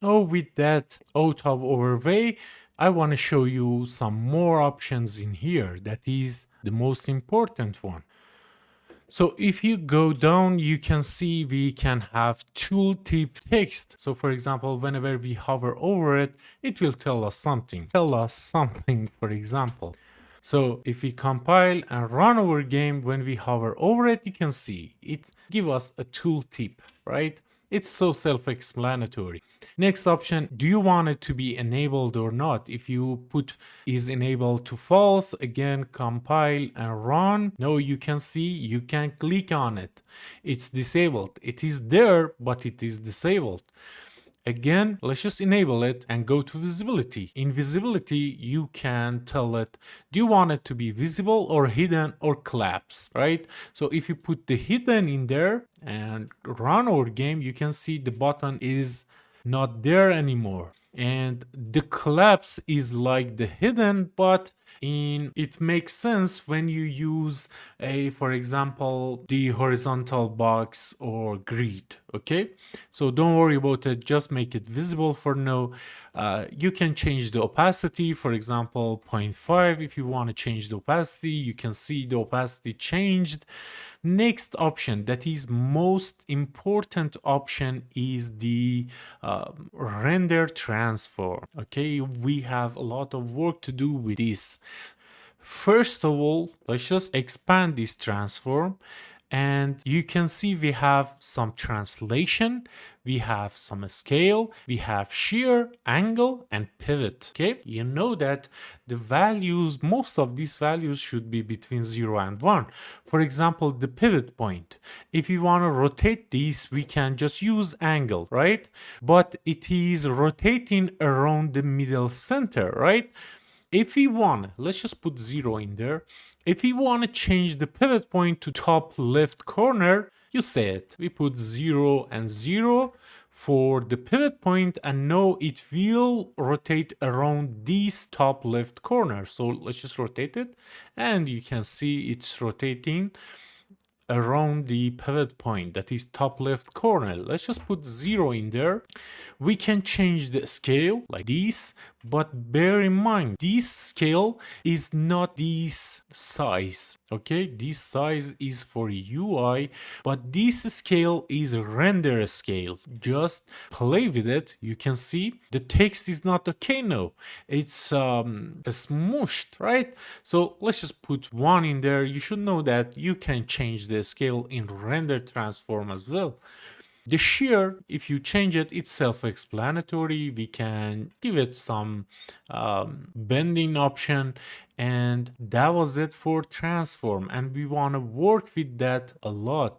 Oh, with that out of our way, I want to show you some more options in here. That is the most important one. So if you go down, you can see we can have tooltip text. So for example, whenever we hover over it, it will tell us something. Tell us something, for example. So if we compile and run our game, when we hover over it, you can see it give us a tooltip, right? It's so self-explanatory. Next option, do you want it to be enabled or not? If you put is enabled to false, again, compile and run. No, you can see, you can click on it. It's disabled. It is there, but it is disabled. Again, let's just enable it and go to visibility. In visibility, you can tell it, do you want it to be visible or hidden or collapse, right? So if you put the hidden in there and run our game, you can see the button is not there anymore. And the collapse is like the hidden, but in it makes sense when you use a, for example, the horizontal box or grid. Okay, so don't worry about it, just make it visible for now. You can change the opacity, for example 0.5. If you want to change the opacity, you can see the opacity changed. Next option, that is most important option, is the render transform. Okay, we have a lot of work to do with this. First of all, let's just expand this transform, and you can see we have some translation, we have some scale, we have shear, angle, and pivot. Okay, you know that the values, most of these values should be between 0 and 1. For example, the pivot point, if you want to rotate these, we can just use angle, right? But it is rotating around the middle center, right? If we want, let's just put 0 in there. If we want to change the pivot point to top left corner, you say it. We put 0 and 0 for the pivot point, and now it will rotate around this top left corner. So let's just rotate it, and you can see it's rotating around the pivot point, that is top left corner. Let's just put 0 in there. We can change the scale like this, but bear in mind this scale is not this size. Okay, this size is for UI, but this scale is render scale. Just play with it. You can see the text is not okay now, it's smooshed, right? So let's just put 1 in there. You should know that you can change the scale in render transform as well. The shear, if you change it, it's self-explanatory. We can give it some bending option, and that was it for transform, and we want to work with that a lot.